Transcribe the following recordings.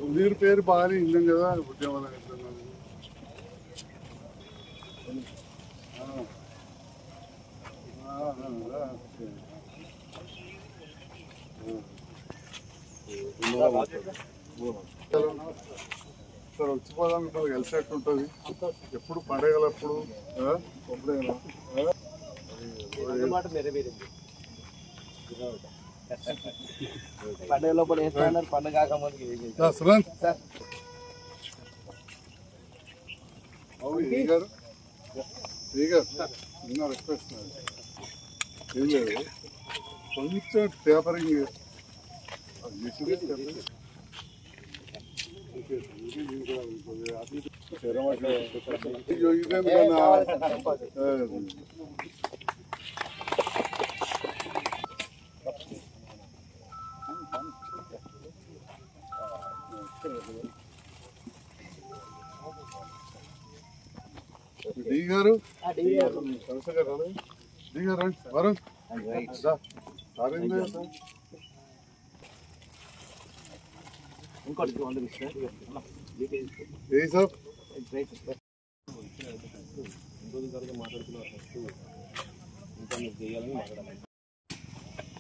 మునీర్ పేరు బాగానే విన్నాం కదా ఉద్యమం సార్ వచ్చిపోదాం కలిసేట్టు ఉంటుంది ఎప్పుడు పండగలప్పుడు పండుగ లోపల వేస్తున్నారు పండుగ కాకముందు రిక్వెస్ట్ ఏం లేదు కొంచెం పేపరింగ్ డి గారు డి గారు వరుణ్ ఇంకోటి మాట్లాడుతున్నారు ఫస్ట్ ఇంకా మీరు చేయాలని మాట్లాడాలి.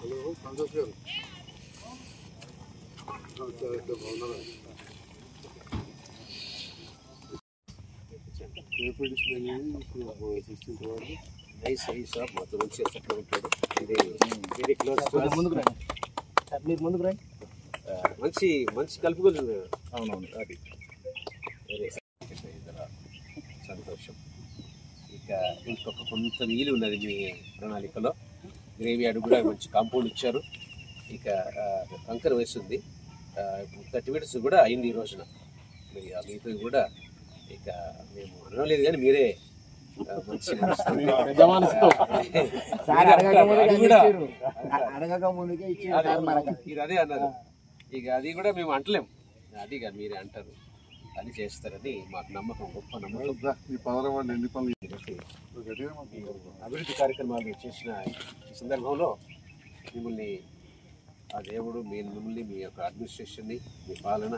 హలో సంతోష్ గారు ముందుకు రండి. మంచి మంచి కలుపుకోలు. అవునవును అది సంతోషం. ఇక ఇంకొక కొంత నీళ్ళు ఉన్నది మీ ప్రణాళికలో. గ్రేవీ అడుగు కూడా మంచి కాంపౌండ్ ఇచ్చారు. ఇక కంకర వేస్తుంది. 30 minutes కూడా అయింది ఈ రోజున. మరి ఆ మీతో కూడా ఇక మేము అనడం లేదు కానీ మీరే మంచి మీరు అదే అన్నారు. ఇక అది కూడా మేము అంటలేము, అది ఇక మీరే అంటారు, అది చేస్తారని మాకు నమ్మకం, గొప్ప నమ్మకం. అభివృద్ధి కార్యక్రమాలు చేసిన ఈ సందర్భంలో మిమ్మల్ని ఆ దేవుడు మిమ్మల్ని మీ యొక్క అడ్మినిస్ట్రేషన్ని, మీ పాలన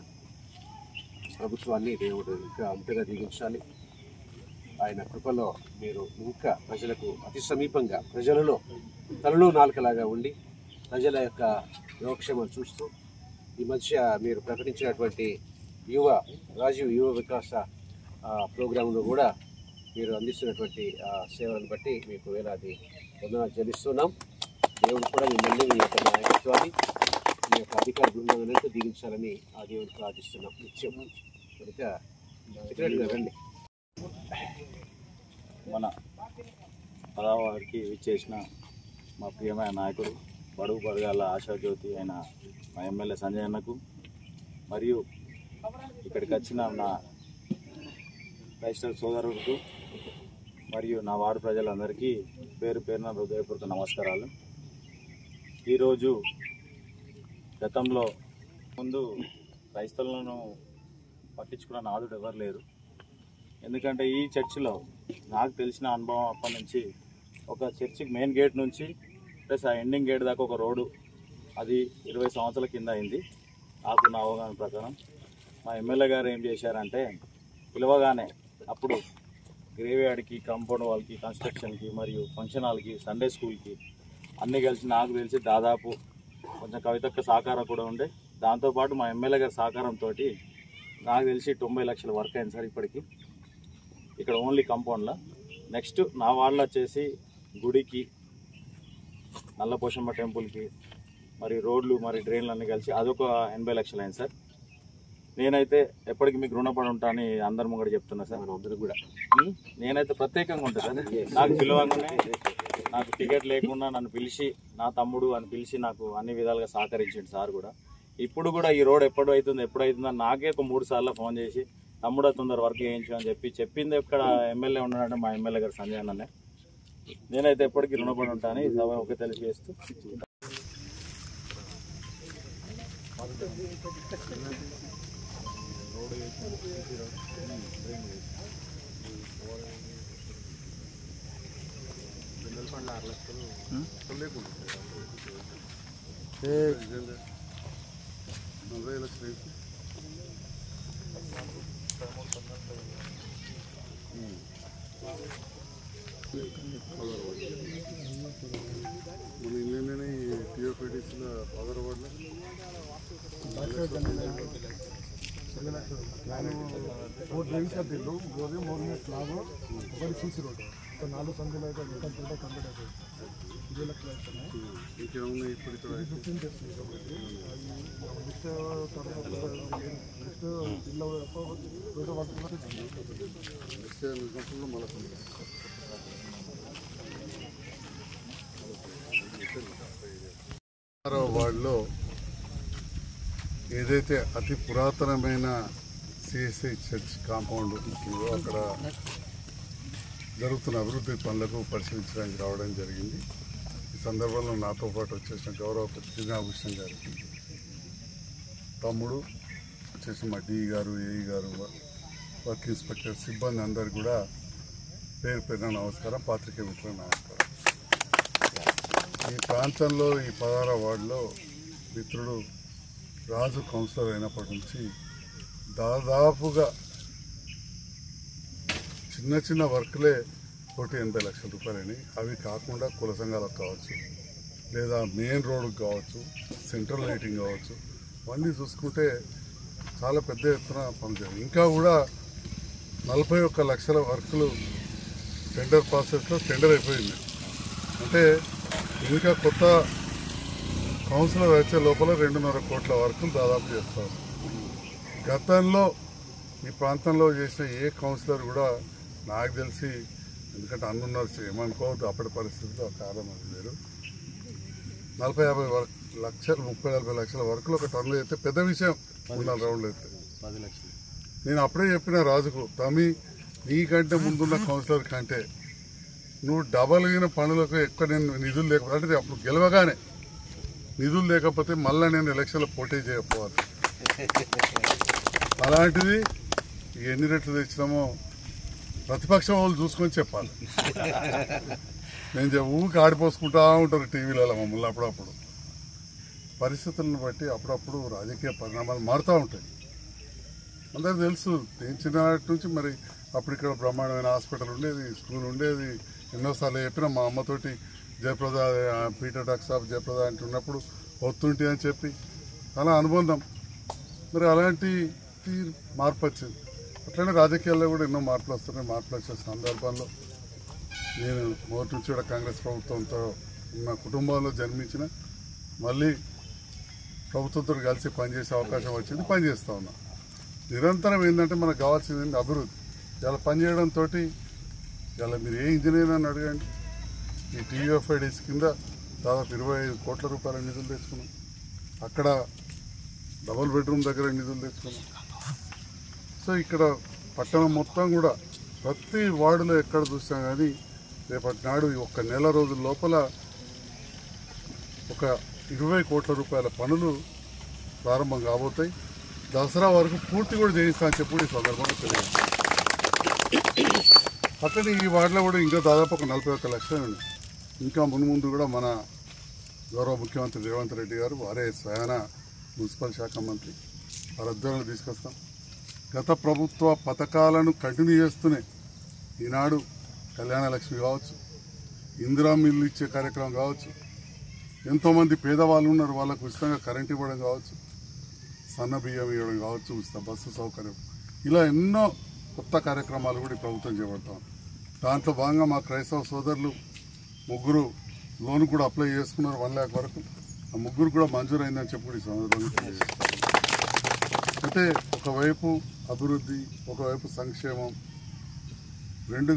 ప్రభుత్వాన్ని దేవుడు ఇంకా అంతగా దిగించాలి. ఆయన కృపలో మీరు ఇంకా ప్రజలకు అతి సమీపంగా, ప్రజలలో తలలో నాలుకలాగా ఉండి ప్రజల యొక్క యోగక్షేమాలు చూస్తూ ఈ మధ్య మీరు ప్రకటించినటువంటి రాజీవ్ యువ వికాస ప్రోగ్రాంలో కూడా మీరు అందిస్తున్నటువంటి సేవలను బట్టి మీకు వేలాది వందనాలు చెల్లిస్తున్నాం. దేవుడు కూడా మిమ్మల్ని, మీ యొక్క నాయకత్వాన్ని, మీ యొక్క అధికార బృందాలను దీవించాలని ఆ దేవుడు ప్రార్థిస్తున్నాం నిత్యం. కనుక సెక్రటరీ గారు రండి. మన పదవారికి విచ్చేసిన మా ప్రియమైన నాయకుడు, బడుగు బడుగాల ఆశాజ్యోతి అయిన మా ఎమ్మెల్యే సంజయ్ అన్నకు, మరియు ఇక్కడికి వచ్చిన నా క్రైస్తవ సోదరులకు మరియు నా వార్డు ప్రజలందరికీ పేరు పేరున హృదయపూర్వక నమస్కారాలు. ఈరోజు గతంలో ముందు క్రైస్తవులను పట్టించుకున్న నాదుడు ఎవరు లేరు. ఎందుకంటే ఈ చర్చిలో నాకు తెలిసిన అనుభవం అప్పటి నుంచి ఒక చర్చికి మెయిన్ గేట్ నుంచి ప్లస్ ఆ ఎండింగ్ గేట్ దాకా ఒక రోడ్డు, అది 20 సంవత్సరాల కింద అయింది. నాకు నా అవగాహన ప్రకారం మా ఎమ్మెల్యే గారు ఏం చేశారంటే, పిలవగానే అప్పుడు గ్రేవీ యార్డ్కి, కాంపౌండ్ వాళ్ళకి, కన్స్ట్రక్షన్కి మరియు ఫంక్షన్ హాల్కి, సండే స్కూల్కి అన్నీ కలిసి నాకు తెలిసి దాదాపు కొంచెం కవితక్క సహకారం కూడా ఉండే. దాంతోపాటు మా ఎమ్మెల్యే గారి సహకారంతో నాకు తెలిసి 90 లక్షల వర్క్ అయింది సార్ ఇప్పటికి ఇక్కడ ఓన్లీ కాంపౌండ్లో. నెక్స్ట్ నా వాళ్ళు వచ్చేసి గుడికి, నల్లపోషమ్మ టెంపుల్కి, మరి రోడ్లు, మరి డ్రైన్లు అన్నీ కలిసి అదొక 80 లక్షలు అయింది సార్. నేనైతే ఎప్పటికీ మీకు రుణపడి ఉంటానని అందరి ముంగడ చెప్తున్నా సార్. అందరూ కూడా నేనైతే ప్రత్యేకంగా ఉంటాను సార్. నాకు పిలవగానే, నాకు టికెట్ లేకుండా నన్ను పిలిచి, నా తమ్ముడు అని పిలిచి నాకు అన్ని విధాలుగా సహకరించింది సార్ కూడా. ఇప్పుడు కూడా ఈ రోడ్ ఎప్పుడు అవుతుందని నాకే ఒక 3 సార్లు ఫోన్ చేసి, తమ్ముడు తొందర వర్క్ చేయించు అని చెప్పింది ఇక్కడ ఎమ్మెల్యే ఉన్నాడంటే మా ఎమ్మెల్యే గారు సంజయ్ అన్ననే. నేనైతే ఎప్పటికీ రుణపడి ఉంటాను. ఈ సభ ఒకే తెలియజేస్తూ 40 లక్షలు ఏంటి? మన ఇల్లునే టీఓపీటీసీలో 10 వార్డులో 4 డ్రైన్స్ కట్టిండు 3 స్లాబ్ 1 సీసీ రోడ్ 4 సందులు అయితే కంప్లీట్ అయిపోయింది 20 లక్షలు అవుతున్నాయి. ఇంకేమన్నా ఇప్పుడు ఇక్కడ 15 డేస్ నెక్స్ట్ ఇల్లు రోడ్డు నిజంలో మళ్ళీ 16వ వార్డులో ఏదైతే అతి పురాతనమైన సిఎస్ఐ చర్చ్ కాంపౌండ్ ఉందో అక్కడ జరుగుతున్న అభివృద్ధి పనులకు పరిశీలించడానికి రావడం జరిగింది. ఈ సందర్భంలో నాతో పాటు వచ్చేసిన గౌరవ శ్రీనాభూషణ్ గారికి, తమ్ముడు వచ్చేసి మా డి గారు, ఏఈ గారు, వర్క్ ఇన్స్పెక్టర్ సిబ్బంది అందరు కూడా పేరు పేరున నమస్కారం, పాత్రికేయ మిత్రులకు నమస్కారం. ఈ ప్రాంతంలో ఈ 16వ వార్డులో మిత్రుడు రాజు కౌన్సిలర్ అయినప్పటి నుంచి దాదాపుగా చిన్న చిన్న వర్క్లే 180 లక్షల రూపాయలని, అవి కాకుండా కుల సంఘాలకు కావచ్చు, లేదా మెయిన్ రోడ్డుకు కావచ్చు, సెంట్రల్ లైటింగ్ కావచ్చు, అవన్నీ చూసుకుంటే చాలా పెద్ద ఎత్తున పనిచేయాలి. ఇంకా కూడా 41 లక్షల వర్కులు టెండర్ ప్రాసెస్లో టెండర్ అయిపోయింది. అంటే ఇంకా కొత్త కౌన్సిలర్ వచ్చే లోపల 2.5 కోట్ల వర్కులు దాదాపు చేస్తారు. గతంలో ఈ ప్రాంతంలో చేసిన ఏ కౌన్సిలర్ కూడా నాకు తెలిసి, ఎందుకంటే అన్నున్నారు ఏమనుకోవద్దు, అప్పటి పరిస్థితుల్లో కాలం అది లేరు, 40-50 లక్షలు 30-40 లక్షల వర్కులు ఒక టన్నులు అయితే పెద్ద విషయం. 4 రౌండ్లు అయితే 10 లక్షలు. నేను అప్పుడే చెప్పిన రాజుకు, తమ్మి నీకంటే ముందున్న కౌన్సిలర్ కంటే నువ్వు డబల్ అయిన పనులకు ఎక్కువ నేను నిధులు లేకపోతే, అంటే అప్పుడు గెలవగానే నిధులు లేకపోతే మళ్ళీ నేను ఎలక్షన్లో పోటీ చేయకపోవాలి. అలాంటిది ఎన్ని రెట్లు తెచ్చినామో ప్రతిపక్షం వాళ్ళు చూసుకొని చెప్పాలి. నేను ఊరికి ఆడిపోసుకుంటా ఉంటారు టీవీలలో మమ్మల్ని. అప్పుడప్పుడు పరిస్థితులను బట్టి అప్పుడప్పుడు రాజకీయ పరిణామాలు మారుతూ ఉంటాయి. అందరికీ తెలుసు, నేను చిన్ననాటి నుంచి మరి అప్పుడు ఇక్కడ బ్రహ్మాండమైన హాస్పిటల్ ఉండేది, స్కూల్ ఉండేది. ఎన్నోసార్లు చెప్పిన మా అమ్మతోటి జయప్రద పీటర్ డాక్టర్ సాబ్ జయప్రద అంటున్నప్పుడు వస్తుంటే అని చెప్పి చాలా అనుబంధం. మరి అలాంటి మార్పు వచ్చింది. అట్లనే రాజకీయాల్లో కూడా ఎన్నో మార్పులు వస్తున్నాయి. మార్పులు వచ్చే సందర్భంలో నేను మొదటి నుంచి కూడా కాంగ్రెస్ ప్రభుత్వంతో ఉన్న కుటుంబంలో జన్మించిన, మళ్ళీ ప్రభుత్వంతో కలిసి పనిచేసే అవకాశం వచ్చింది, పనిచేస్తూ ఉన్నా. నిరంతరం ఏంటంటే మనకు కావాల్సింది అభివృద్ధి. ఇలా పనిచేయడంతో ఇలా మీరు ఏ ఇంజనీర్ అని అడగండి, ఈ టీయూఎఫ్ఐడిస్ కింద దాదాపు 25 కోట్ల రూపాయల నిధులు తెచ్చుకున్నాం. అక్కడ డబుల్ బెడ్రూమ్ దగ్గర నిధులు తెచ్చుకున్నాం. సో ఇక్కడ పట్టణం మొత్తం కూడా ప్రతి వార్డులో ఎక్కడ చూసినా కానీ రేపటి నాడు ఒక నెల రోజుల లోపల ఒక 20 కోట్ల రూపాయల పనులు ప్రారంభం కాబోతాయి. దసరా వరకు పూర్తి కూడా చేయిస్తా అని చెప్పి ఈ సందర్భంగా తెలియదు. అట్లనే ఈ వార్డులో కూడా ఇంకా దాదాపు ఒక 41 లక్షలు ఉంది. ఇంకా ముందు కూడా మన గౌరవ ముఖ్యమంత్రి రేవంత్ రెడ్డి గారు వారే స్వయాన మున్సిపల్ శాఖ మంత్రి వారి అధ్వర్యంలో తీసుకొస్తాం. గత ప్రభుత్వ పథకాలను కంటిన్యూ చేస్తూనే ఈనాడు కళ్యాణ లక్ష్మి కావచ్చు, ఇందిరా మిల్లు ఇచ్చే కార్యక్రమం కావచ్చు, ఎంతోమంది పేదవాళ్ళు ఉన్నారు వాళ్ళకు ఉచితంగా కరెంట్ ఇవ్వడం కావచ్చు, సన్న బియ్యం ఇవ్వడం కావచ్చు, ఉచిత బస్సు సౌకర్యం, ఇలా ఎన్నో కొత్త కార్యక్రమాలు కూడా ఈ ప్రభుత్వం చేపడతాం. దాంట్లో భాగంగా మా క్రైస్తవ సోదరులు 3 లోన్ కూడా అప్లై చేసుకున్నారు 1 లక్ష వరకు. ఆ 3 కూడా మంజూరు అయిందని చెప్పి ఈ సందర్భంగా తెలియజేస్తాం. అయితే ఒకవైపు అభివృద్ధి, ఒకవైపు సంక్షేమం, 2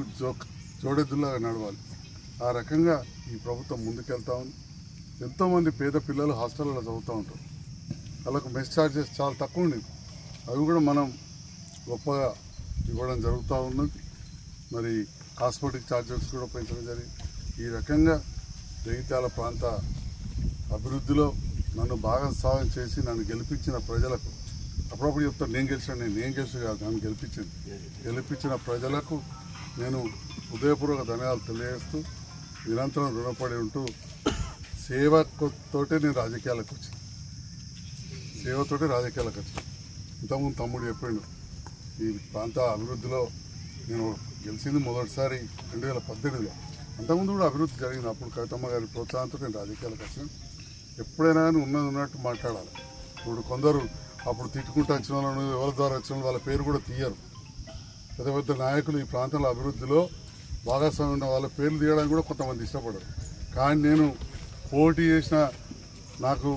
జోడెద్దులాగా నడవాలి. ఆ రకంగా ఈ ప్రభుత్వం ముందుకెళ్తా ఉంది. ఎంతోమంది పేద పిల్లలు హాస్టల్లో చదువుతూ ఉంటారు. వాళ్ళకు మెస్ ఛార్జెస్ చాలా తక్కువ ఉండేది, అవి కూడా మనం గొప్పగా ఇవ్వడం జరుగుతూ ఉన్నది. మరి కాస్మెటిక్ ఛార్జెస్ కూడా పెంచడం జరిగింది. ఈ రకంగా జగిత్యాల ప్రాంత అభివృద్ధిలో నన్ను భాగస్వామ్యం చేసి నన్ను గెలిపించిన ప్రజలకు, అప్పుడప్పుడు చెప్తాను నేను గెలిచాను కాదు, నన్ను గెలిపించిన ప్రజలకు నేను హృదయపూర్వక ధన్యవాదాలు తెలియజేస్తూ నిరంతరం రుణపడి ఉంటూ సేవతోటే నేను రాజకీయాలకు వచ్చాను. సేవతోటి రాజకీయాలకు వచ్చాను. ఇంతకుముందు తమ్ముడు చెప్పిండు ఈ ప్రాంత అభివృద్ధిలో నేను గెలిచింది మొదటిసారి 2018లో. అంతకుముందు కూడా అభివృద్ధి జరిగింది. అప్పుడు కవితమ్మ గారి ప్రోత్సాహంతో నేను రాజకీయాలకు వచ్చాను. ఎప్పుడైనా కానీ ఉన్నది ఉన్నట్టు మాట్లాడాలి. ఇప్పుడు కొందరు అప్పుడు తిట్టుకుంటూ వచ్చిన వాళ్ళను, ఎవరి ద్వారా వచ్చిన వాళ్ళ పేరు కూడా తీయరు. పెద్ద పెద్ద నాయకులు ఈ ప్రాంతంలో అభివృద్ధిలో భాగస్వామి ఉన్న వాళ్ళ పేర్లు తీయడానికి కూడా కొంతమంది ఇష్టపడరు. కానీ నేను పోటీ చేసిన నాకు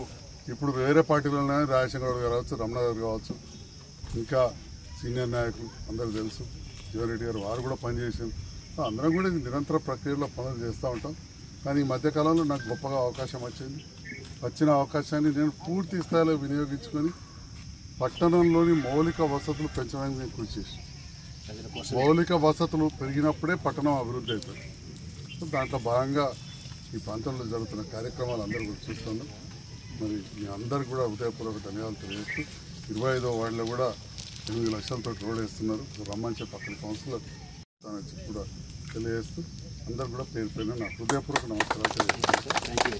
ఇప్పుడు వేరే పార్టీలోనే రాజశేఖర గారు కావచ్చు, రమణ గారు కావచ్చు, ఇంకా సీనియర్ నాయకులు అందరూ తెలుసు, జీవన్రెడ్డి గారు వారు కూడా పనిచేసారు. అందరం కూడా నిరంతర ప్రక్రియలో పనులు చేస్తూ ఉంటాం. కానీ ఈ మధ్యకాలంలో నాకు గొప్పగా అవకాశం వచ్చింది. వచ్చిన అవకాశాన్ని నేను పూర్తి స్థాయిలో వినియోగించుకొని పట్టణంలోని మౌలిక వసతులు పెంచడానికి నేను కృషి చేశాను. మౌలిక వసతులు పెరిగినప్పుడే పట్టణం అభివృద్ధి అవుతుంది. సో దాంట్లో భాగంగా ఈ ప్రాంతంలో జరుగుతున్న కార్యక్రమాలు అందరూ కూడా చూస్తున్నాం. మరి మీ అందరికీ కూడా హృదయపూర్వక ధన్యవాదాలు తెలియజేస్తూ 25వ వార్డులో కూడా 8 లక్షలతో రోడ్ వేస్తున్నారు. రమ్మని చెప్పి అక్కడ కౌన్సిలర్ కూడా తెలియజేస్తూ అందరు కూడా పేరు పేరున నా హృదయపూర్వక నమస్కారాలు తెలియజేస్తాను.